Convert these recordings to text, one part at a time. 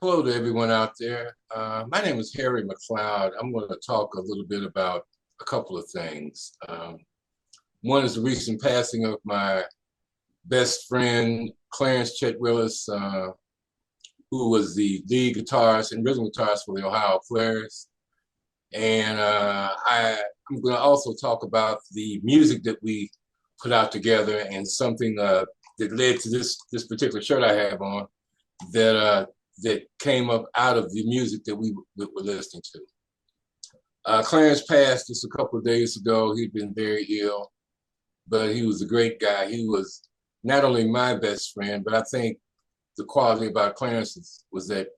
Hello to everyone out there. My name is Harry McLoud. I'm going to talk a little bit about a couple of things. One is the recent passing of my best friend, Clarence Chet Willis, who was the lead guitarist and rhythm guitarist for the Ohio Players. And I'm going to also talk about the music that we put out together and something that led to this particular shirt I have on that came up out of the music that we were listening to. Clarence passed just a couple of days ago. He'd been very ill, but he was a great guy. He was not only my best friend, but I think the quality about Clarence was that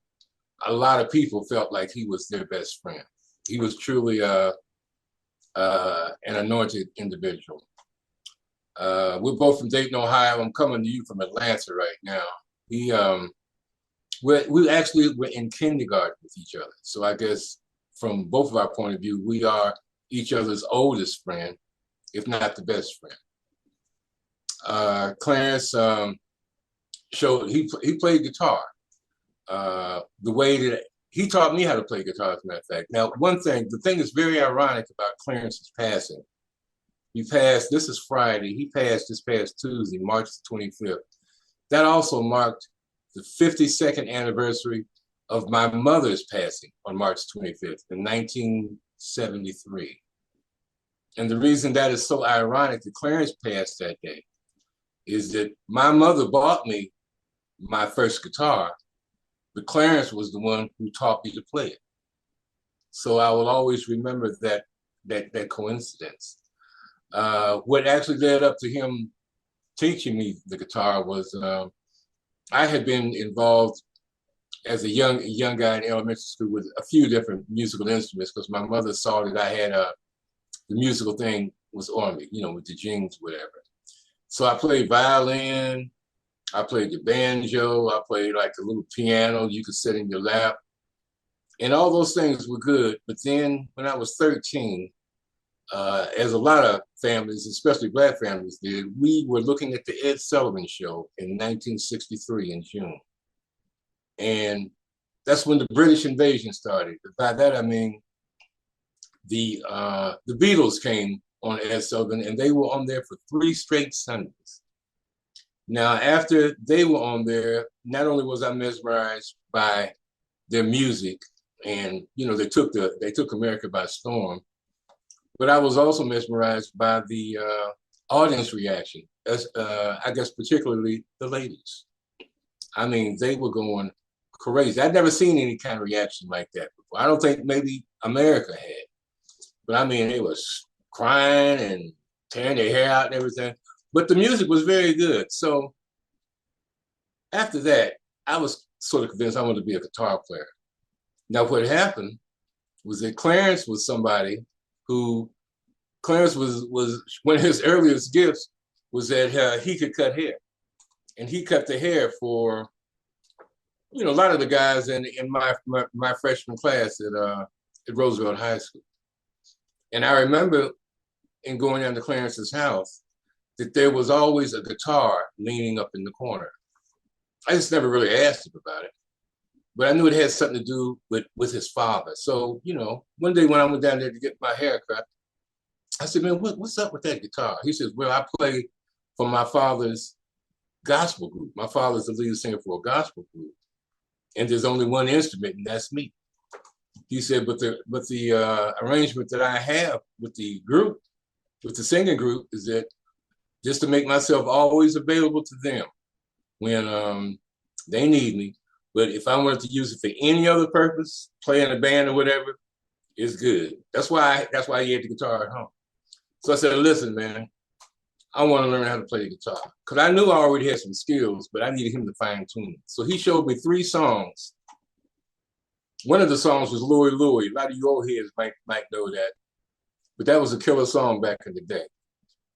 a lot of people felt like he was their best friend. He was truly an anointed individual. We're both from Dayton, Ohio. I'm coming to you from Atlanta right now. We actually were in kindergarten with each other. So I guess from both of our point of view, we are each other's oldest friend, if not the best friend. Clarence he played guitar the way that he taught me how to play guitar, as a matter of fact. Now, the thing that's very ironic about Clarence's passing, this is Friday, he passed this past Tuesday, March the 25th. That also marked the 52nd anniversary of my mother's passing on March 25th in 1973. And the reason that is so ironic that Clarence passed that day is that my mother bought me my first guitar, but Clarence was the one who taught me to play it. So I will always remember that coincidence. What actually led up to him teaching me the guitar was I had been involved as a young guy in elementary school with a few different musical instruments because my mother saw that I had the musical thing was on me, with the genes, whatever. So I played violin, I played the banjo, I played like a little piano you could sit in your lap. And all those things were good. But then when I was 13, as a lot of families, especially Black families did, we were looking at the Ed Sullivan Show in 1963 in June. And that's when the British invasion started. By that, I mean, the Beatles came on Ed Sullivan and they were on there for 3 straight Sundays. Now, after they were on there, not only was I mesmerized by their music and, they took America by storm, but I was also mesmerized by the audience reaction, I guess particularly the ladies. I mean, they were going crazy. I'd never seen any kind of reaction like that before. I don't think maybe America had. But I mean, they was crying and tearing their hair out and everything. But the music was very good. So after that, I was sort of convinced I wanted to be a guitar player. Now, what happened was that Clarence was somebody who Clarence was one of his earliest gifts was that he could cut hair, and he cut the hair for a lot of the guys in my freshman class at Roosevelt High School. And I remember in going down to Clarence's house that there was always a guitar leaning up in the corner. I just never really asked him about it, but I knew it had something to do with his father. So one day when I went down there to get my hair cut, I said, man, what's up with that guitar? He says, well, I play for my father's gospel group. My father's the lead singer for a gospel group. And there's only one instrument, and that's me. He said, but the arrangement that I have with the group, with the singing group, is that just to make myself always available to them when they need me. But if I wanted to use it for any other purpose, play in a band or whatever, it's good. That's why he had the guitar at home. So I said, listen, man, I want to learn how to play the guitar. Because I knew I already had some skills, but I needed him to fine tune it. So he showed me 3 songs. One of the songs was Louie Louie. A lot of you old heads might know that. But that was a killer song back in the day.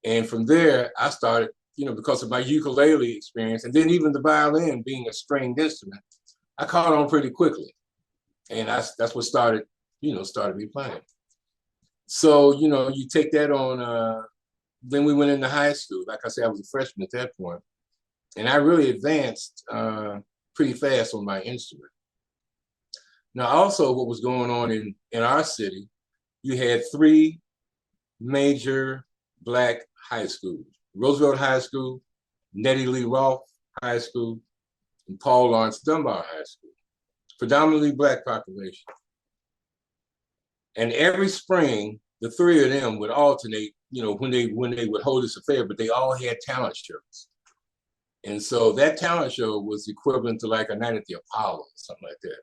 And from there, I started, because of my ukulele experience, and then even the violin being a stringed instrument, I caught on pretty quickly. And that's what started me playing. So, you take that on, then we went into high school. Like I said, I was a freshman at that point. And I really advanced pretty fast on my instrument. Now, also what was going on in our city, you had three major black high schools: Roosevelt High School, Nettie Lee Roth High School, and Paul Laurence Dunbar High School. Predominantly black population. And every spring, the three of them would alternate, when they would hold this affair, but they all had talent shows. And so that talent show was equivalent to like a night at the Apollo or something like that.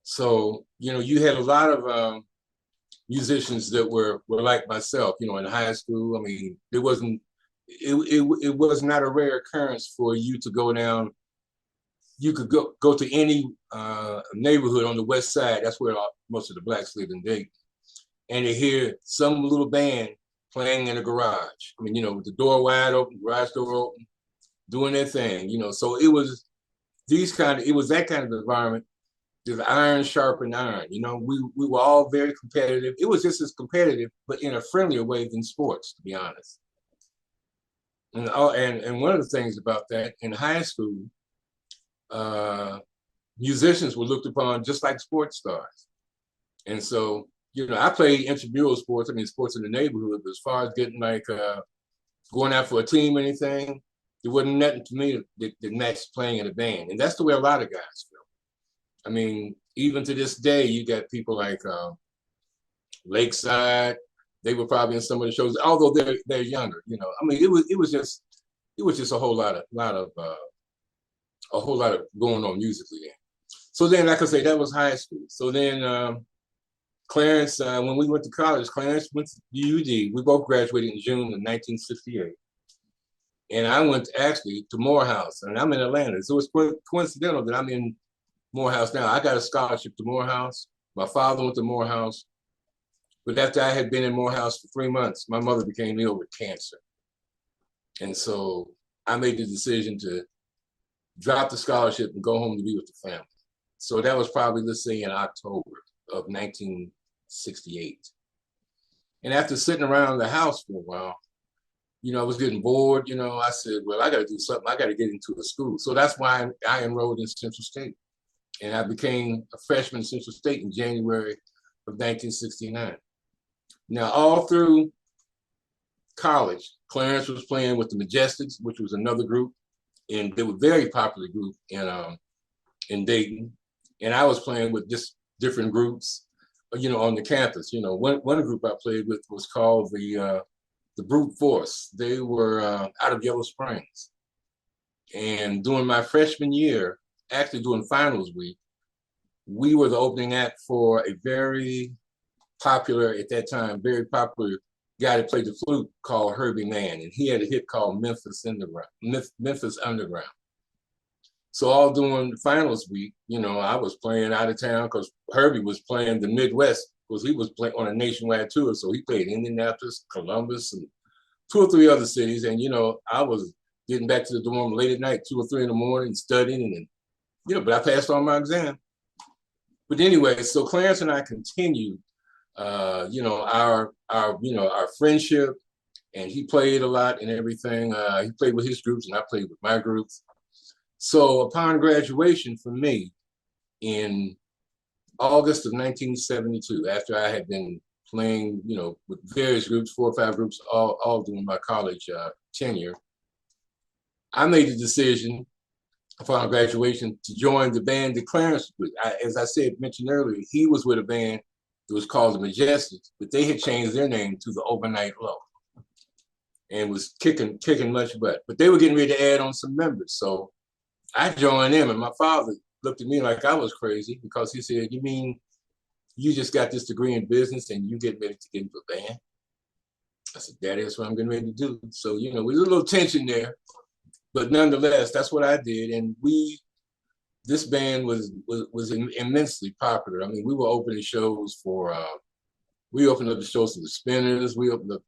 So, you had a lot of musicians that were like myself, in high school. I mean, it was not a rare occurrence for you to go down. You could go to any neighborhood on the west side. That's where most of the blacks live in Dayton. And to hear some little band playing in a garage. I mean, with the door wide open, garage door open, doing their thing, So it was that kind of environment. There's iron sharpened iron. We were all very competitive. It was just as competitive, but in a friendlier way than sports, to be honest. And one of the things about that in high school, musicians were looked upon just like sports stars. And so, I played intramural sports. I mean, sports in the neighborhood, but as far as getting going out for a team or anything, there wasn't nothing to me that matched playing in a band. And that's the way a lot of guys feel. I mean, even to this day, you got people like Lakeside. They were probably in some of the shows, although they're younger. I mean, it was just a whole lot of going on musically. So then, like I say, that was high school. So then Clarence, when we went to college, Clarence went to UD. We both graduated in June of 1968. And I went actually to Morehouse, and I'm in Atlanta. So it's coincidental that I'm in Morehouse now. I got a scholarship to Morehouse. My father went to Morehouse. But after I had been in Morehouse for 3 months, my mother became ill with cancer. And so I made the decision to drop the scholarship and go home to be with the family. So that was probably, let's say, in October of 1968. And after sitting around the house for a while, I was getting bored. I said, well, I got to do something. I got to get into a school. So that's why I enrolled in Central State. And I became a freshman in Central State in January of 1969. Now, all through college, Clarence was playing with the Majestics, which was another group. And they were a very popular group in Dayton. And I was playing with just different groups, on the campus. One group I played with was called the Brute Force. They were out of Yellow Springs. And during my freshman year, actually during finals week, we were the opening act for a very popular, at that time, very popular guy that played the flute called Herbie Mann. And he had a hit called Memphis Underground. So all during finals week, I was playing out of town because Herbie was playing the Midwest, because he was playing on a nationwide tour. So he played Indianapolis, Columbus, and 2 or 3 other cities. And, I was getting back to the dorm late at night, 2 or 3 in the morning, studying. And, but I passed on my exam. But anyway, so Clarence and I continued, our friendship. And he played a lot and everything. He played with his groups and I played with my groups. So upon graduation for me in August of 1972, after I had been playing, with various groups, 4 or 5 groups, all during my college tenure, I made the decision upon graduation to join the band that Clarence was. As I mentioned earlier, he was with a band that was called the Majestics, but they had changed their name to the Overnight Low and was kicking much butt. But they were getting ready to add on some members. So I joined them, and my father looked at me like I was crazy because he said, "You mean you just got this degree in business and you get ready to get into a band?" I said, "Daddy, that's what I'm getting ready to do." So, there's a little tension there, but nonetheless, that's what I did. And this band was immensely popular. I mean, we were opening shows we opened up the shows for the Spinners. We opened up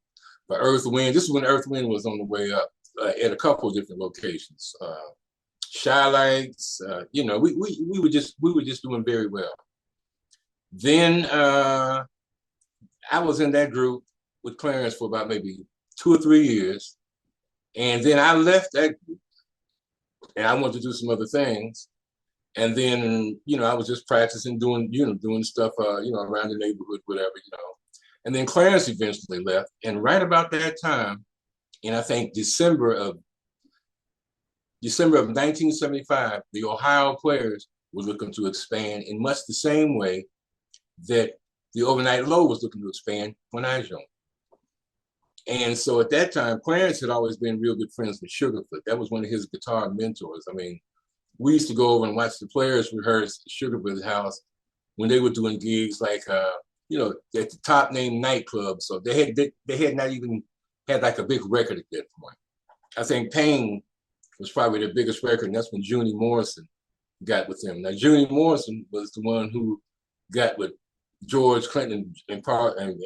for Earth Wind. This is when Earth Wind was on the way up at a couple of different locations. Shy Lights, we were just doing very well. Then I was in that group with Clarence for about maybe 2 or 3 years. And then I left that group and I wanted to do some other things. And then, I was just practicing doing stuff, around the neighborhood, whatever. And then Clarence eventually left. And right about that time, and I think December of 1975, the Ohio Players were looking to expand in much the same way that the Overnight Low was looking to expand when I joined. And so at that time, Clarence had always been real good friends with Sugarfoot. That was one of his guitar mentors. I mean, we used to go over and watch the Players rehearse at Sugarfoot's house when they were doing gigs like, at the top name nightclubs. So they had not even had like a big record at that point. I think Pain was probably their biggest record, and that's when Junie Morrison got with them. Now, Junie Morrison was the one who got with George Clinton and Parliament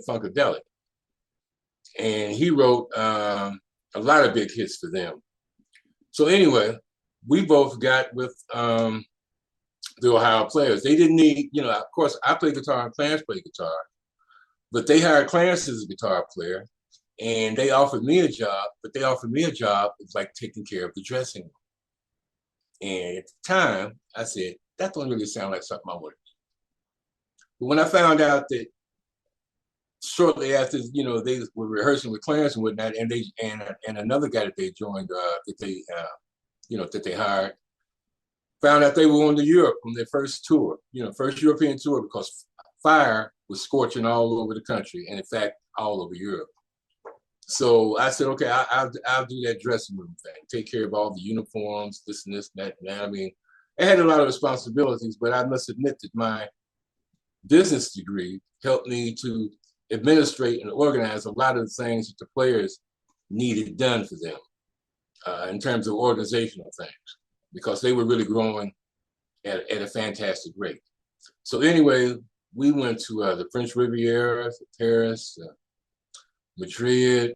Funkadelic, and he wrote a lot of big hits for them. So anyway, we both got with the Ohio Players. They didn't need, of course, I play guitar and Clarence played guitar, but they hired Clarence as a guitar player, and they offered me a job, but they offered me a job of like taking care of the dressing room. And at the time, I said, that don't really sound like something I would do. But when I found out that shortly after, they were rehearsing with Clarence and whatnot, and another guy that they joined, that they hired, found out they were on to Europe on their first tour, first European tour, because fire was scorching all over the country, and in fact, all over Europe. So I said, okay, I'll do that dressing room thing, take care of all the uniforms, this and this and that. And I mean, I had a lot of responsibilities, but I must admit that my business degree helped me to administrate and organize a lot of the things that the Players needed done for them in terms of organizational things, because they were really growing at a fantastic rate. So anyway, we went to the French Riviera, Paris, Madrid,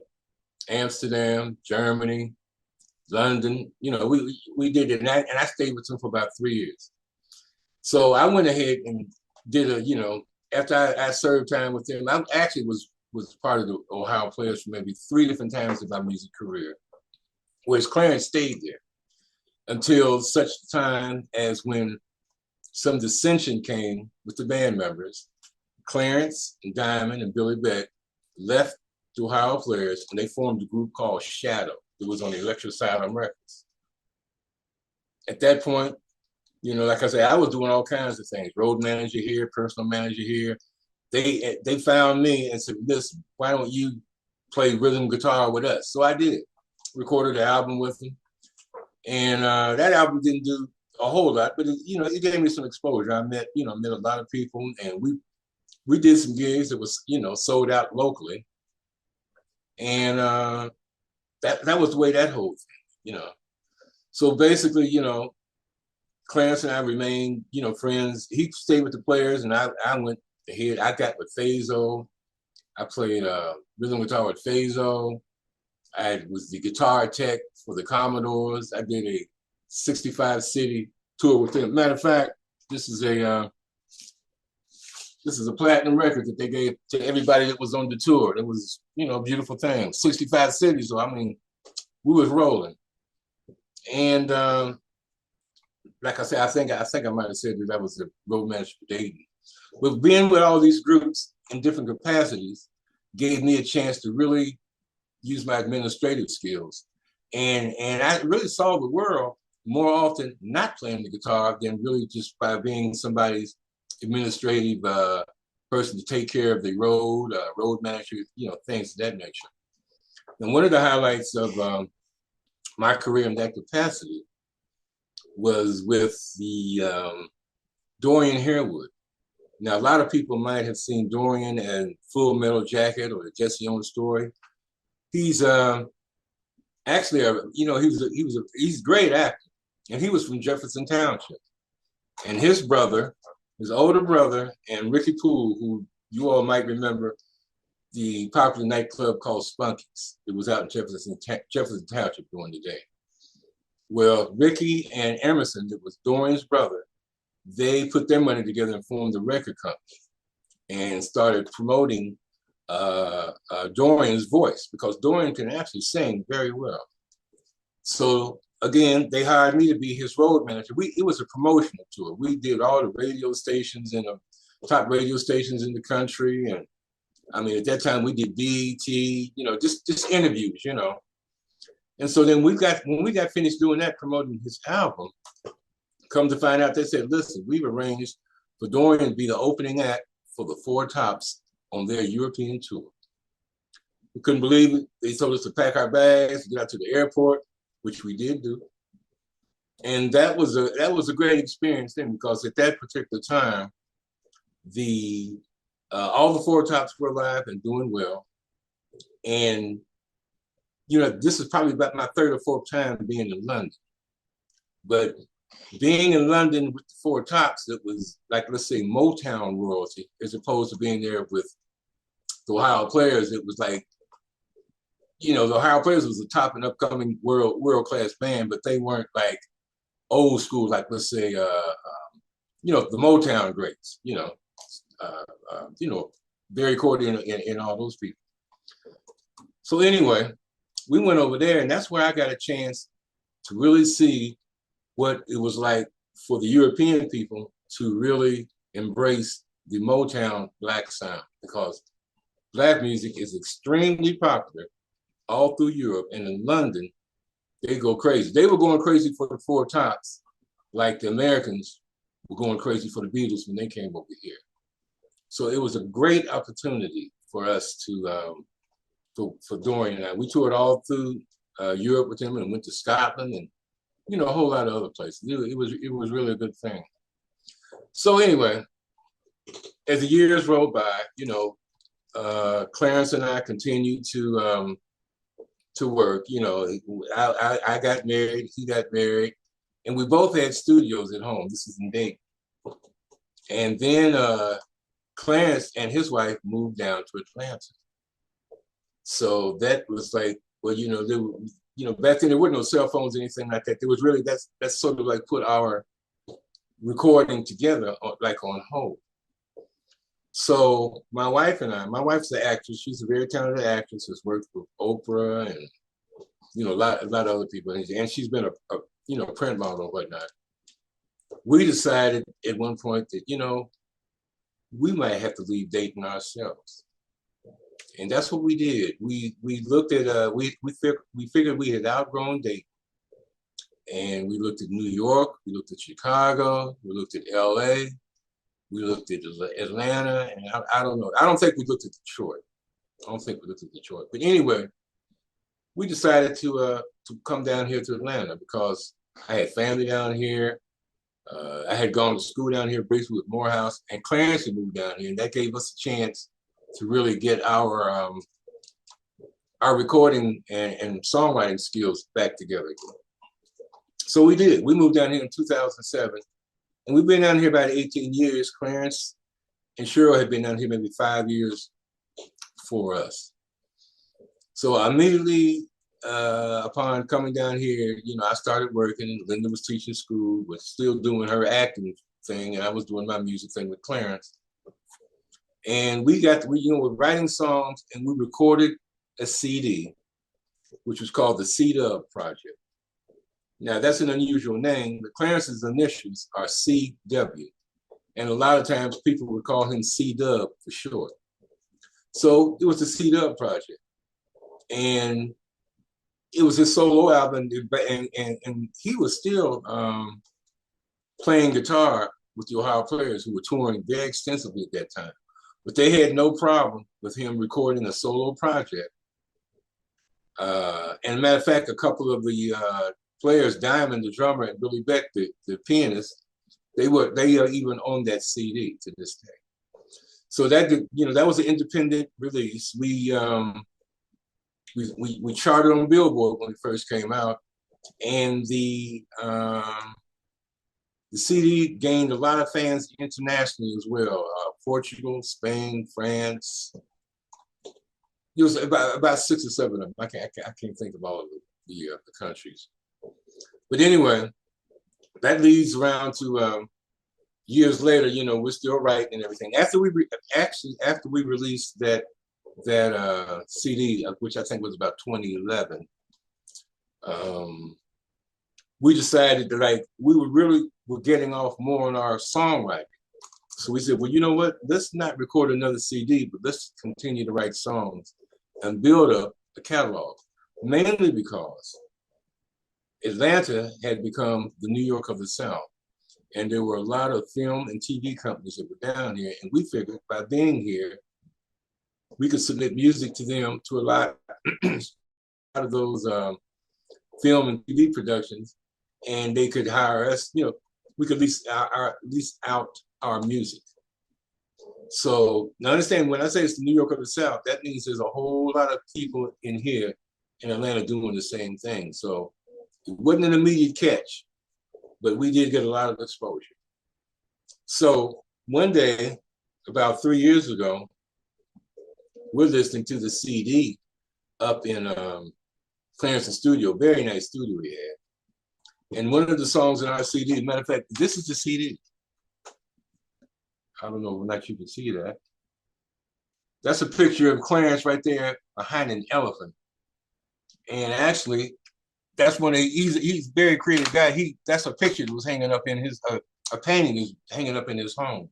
Amsterdam, Germany, London. We did it, and I stayed with them for about 3 years. So I went ahead and did after I served time with them, I actually was part of the Ohio Players for maybe 3 different times in my music career, whereas Clarence stayed there until such time as when some dissension came with the band members. Clarence and Diamond and Billy Beck left the Ohio Players, and they formed a group called Shadow. It was on the Electric Asylum Records. At that point, like I said, I was doing all kinds of things. Road manager here, personal manager here. They found me and said, listen, why don't you play rhythm guitar with us? So I did. Recorded an album with them. And that album didn't do a whole lot, but it gave me some exposure. I met a lot of people, and we did some gigs that was, sold out locally. And that was the way that whole thing, So basically, Clarence and I remained, friends. He stayed with the Players, and I went ahead. I got with Fazo. I played rhythm guitar with Fazo. I was the guitar tech for the Commodores. I did a 65 city tour with them. Matter of fact, this is a platinum record that they gave to everybody that was on the tour. It was, a beautiful thing. 65 cities. So I mean, we was rolling. And like I said, I think I might have said that was the road manager for Dayton. But being with all these groups in different capacities gave me a chance to really use my administrative skills. And I really saw the world more often not playing the guitar than really just by being somebody's administrative person to take care of the road manager, things of that nature. And one of the highlights of my career in that capacity was with the Dorian Harewood. Now, a lot of people might have seen Dorian in Full Metal Jacket or the Jesse Owens Story. He's actually he's a great actor, and he was from Jefferson Township. And his older brother, and Ricky Poole, who you all might remember, the popular nightclub called Spunky's. It was out in Jefferson Township during the day. Well, Ricky and Emerson, that was Dorian's brother, they put their money together and formed a record company and started promoting Dorian's voice, because Dorian can actually sing very well. So again, they hired me to be his road manager. It was a promotional tour. We did all the radio stations and the top radio stations in the country. And I mean, at that time we did BET, just interviews, And so then when we got finished doing that, promoting his album, come to find out, they said, listen, we've arranged for Dorian to be the opening act for the Four Tops on their European tour. We couldn't believe it. They told us to pack our bags, get out to the airport, which we did do. And that was a great experience then, because at that particular time, all the Four Tops were alive and doing well. And this is probably about my third or fourth time being in London. But being in London with the Four Tops, it was like, let's say, Motown royalty, as opposed to being there with the Ohio Players. It was like, the Ohio Players was a top and upcoming world-class band, but they weren't like old school, like, let's say, the Motown greats, Barry Cordy and all those people. So anyway, we went over there, and that's where I got a chance to really see what it was like for the European people to really embrace the Motown Black sound, because Black music is extremely popular all through Europe, and in London, they go crazy. They were going crazy for the Four Tops, like the Americans were going crazy for the Beatles when they came over here. So it was a great opportunity for us for Dorian and I. We toured all through Europe with him and went to Scotland and a whole lot of other places. It was really a good thing. So anyway, as the years rolled by, Clarence and I continued to work. I got married, he got married, and we both had studios at home. This is in Dayton. And then Clarence and his wife moved down to Atlanta. So that was like, well, back then there were no cell phones or anything like that. There was really, that's sort of like put our recording together like on hold. So my wife's an actress. She's a very talented actress, has worked with Oprah and, a lot of other people. And she's been a print model and whatnot. We decided at one point that, we might have to leave Dayton ourselves. And that's what we did. We looked at, we figured we had outgrown Dayton. And we looked at New York, we looked at Chicago, we looked at LA, we looked at Atlanta, and I don't know. I don't think we looked at Detroit. But anyway, we decided to come down here to Atlanta because I had family down here. I had gone to school down here briefly with Morehouse, and Clarence had moved down here, and that gave us a chance to really get our recording and songwriting skills back together again. So we did. We moved down here in 2007, and we've been down here about 18 years. Clarence and Cheryl had been down here maybe 5 years before us. So immediately upon coming down here, I started working. Linda was teaching school, was still doing her acting thing, and I was doing my music thing with Clarence. And we were writing songs, and we recorded a CD, which was called the C-Dub Project. Now, that's an unusual name, but Clarence's initials are CW. And a lot of times people would call him C-Dub for short. So it was the C-Dub Project. And it was his solo album, and he was still playing guitar with the Ohio Players, who were touring very extensively at that time. But they had no problem with him recording a solo project. And matter of fact, a couple of the players, Diamond, the drummer, and Billy Beck, the pianist, they are even on that CD to this day. So that was an independent release. We charted on Billboard when it first came out, and the CD gained a lot of fans internationally as well. Portugal, Spain, France. It was about 6 or 7 of them. I can't think of all of the countries. But anyway, that leads around to years later. We're still writing and everything. After we released that CD, which I think was about 2011, we decided that like we were getting off more on our songwriting. So we said, well, you know what? Let's not record another CD, but let's continue to write songs and build up a catalog. Mainly because Atlanta had become the New York of the South. And there were a lot of film and TV companies that were down here. And we figured by being here, we could submit music to them, to a lot of those film and TV productions, and they could hire us. You know, we could lease out our music. So now understand, when I say it's the New York of the South, that means there's a whole lot of people in here in Atlanta doing the same thing. So it wasn't an immediate catch, but we did get a lot of exposure. So one day, about 3 years ago, we're listening to the CD up in Clarence's studio, very nice studio we had. And one of the songs in our CD, matter of fact, this is the CD. I don't know if not you can see that. That's a picture of Clarence right there behind an elephant. And actually, that's when he's a very creative guy. That's a picture that was hanging up in his, a painting is hanging up in his home.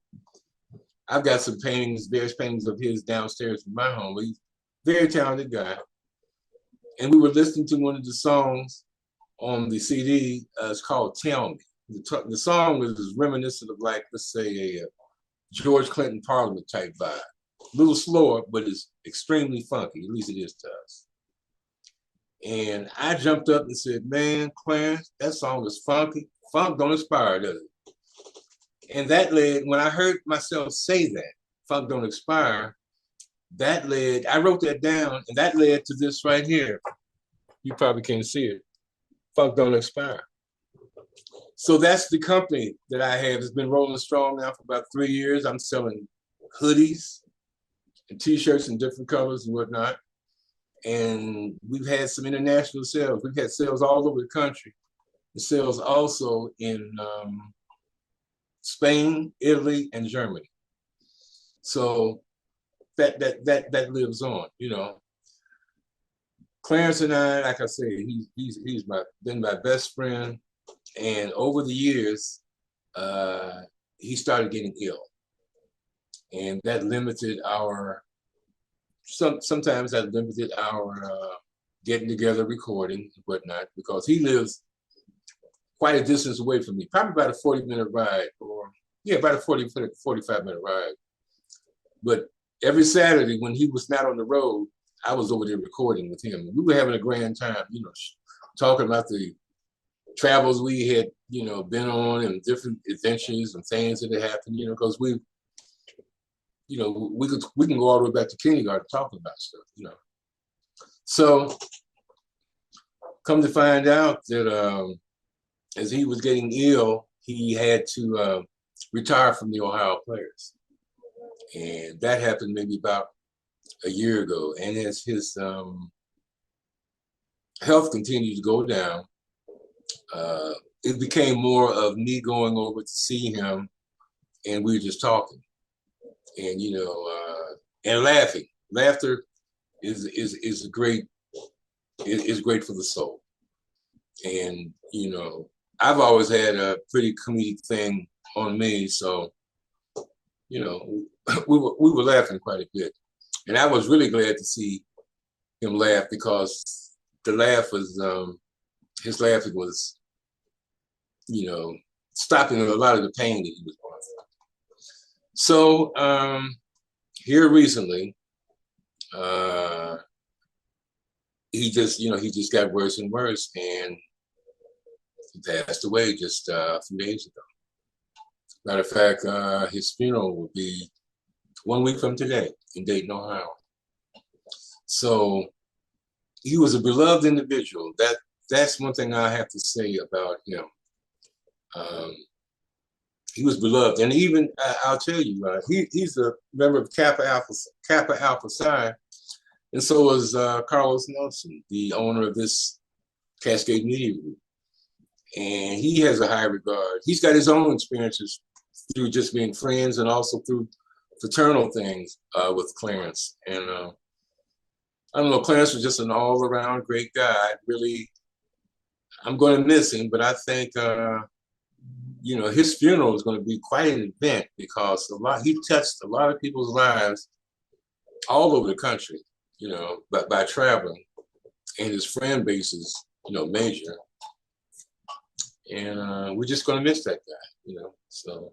I've got some paintings, various paintings of his downstairs in my home. He's a very talented guy. And we were listening to one of the songs on the CD. It's called Tell Me. The song is reminiscent of, like, let's say, a George Clinton Parliament type vibe. A little slower, but it's extremely funky. At least it is to us. And I jumped up and said, man, Clarence, that song is funky. Funk don't expire, does it? And that led, when I heard myself say that, funk don't expire, that led, I wrote that down, and that led to this right here. You probably can't see it. Funk don't expire. So that's the company that I have. It's been rolling strong now for about 3 years. I'm selling hoodies and t-shirts in different colors and whatnot. And we've had some international sales. We've had sales all over the country. The sales also in Spain, Italy, and Germany. So that lives on, you know. Clarence and I, like I said, he's been my best friend. And over the years, he started getting ill. And that limited our, sometimes that limited our getting together, recording and whatnot, because he lives quite a distance away from me, probably about a 40-minute ride, or yeah, about a 45-minute ride. But every Saturday when he was not on the road, I was over there recording with him. We were having a grand time, you know, talking about the travels we had, you know, been on and different adventures and things that had happened, you know, because we can go all the way back to kindergarten talking about stuff, you know. So come to find out that as he was getting ill, he had to retire from the Ohio Players. And that happened maybe about a year ago. And as his health continued to go down, it became more of me going over to see him, and we were just talking, and you know, and laughing. Laughter is great for the soul. And you know, I've always had a pretty comedic thing on me, so you know, we were laughing quite a bit, and I was really glad to see him laugh, because the laugh was his laughing was, you know, stopping a lot of the pain that he was going through. So here recently, he just got worse and worse, and he passed away just a few days ago. Matter of fact, his funeral will be 1 week from today in Dayton, Ohio. So he was a beloved individual. That's one thing I have to say about him. He was beloved, and even I'll tell you, he's a member of Kappa Alpha Psi, and so was Carlos Nelson, the owner of this Cascade Media Group, and he has a high regard. He's got his own experiences through just being friends, and also through fraternal things with Clarence. And I don't know, Clarence was just an all-around great guy. Really, I'm going to miss him, but I think his funeral is going to be quite an event because he touched a lot of people's lives all over the country, by traveling, and his friend base is major, and we're just going to miss that guy, So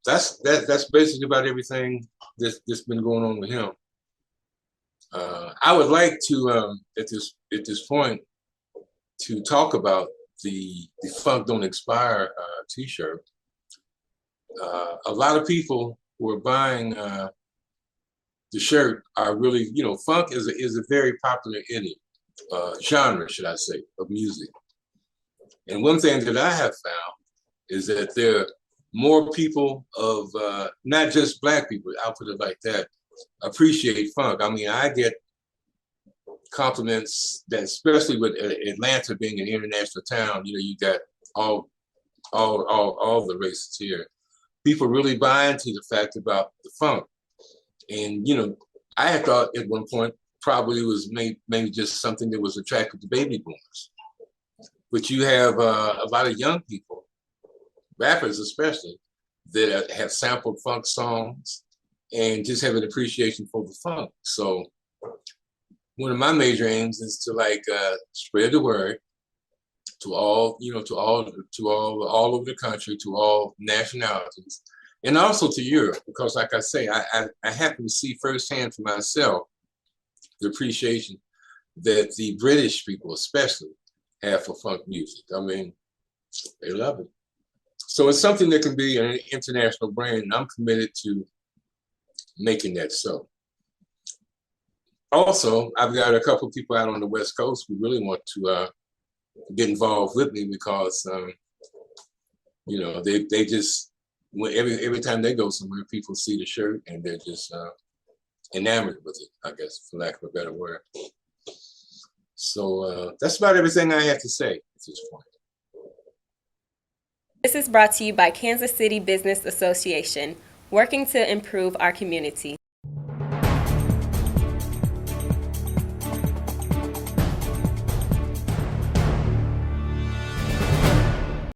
that's basically about everything that's been going on with him. I would like to at this point to talk about the Funk Don't Expire T-shirt. A lot of people who are buying the shirt are really, funk is a very popular genre, should I say, of music. And one thing that I have found is that there are more people of not just Black people, I'll put it like that, appreciate funk. I mean, I get compliments that, especially with Atlanta being an international town, you got all the races here. People really buy into the fact about the funk. And, I had thought at one point probably was maybe just something that was attracted to baby boomers. But you have a lot of young people, rappers especially, that have sampled funk songs and just have an appreciation for the funk. So one of my major aims is to spread the word to all over the country, to all nationalities, and also to Europe, because like I say, I happen to see firsthand for myself the appreciation that the British people especially have for funk music. I mean, they love it. So it's something that can be an international brand, and I'm committed to making that so. Also, I've got a couple of people out on the West Coast who really want to get involved with me because, they just, every time they go somewhere, people see the shirt and they're just enamored with it, I guess, for lack of a better word. So that's about everything I have to say at this point. This is brought to you by Kansas City Business Association, working to improve our community.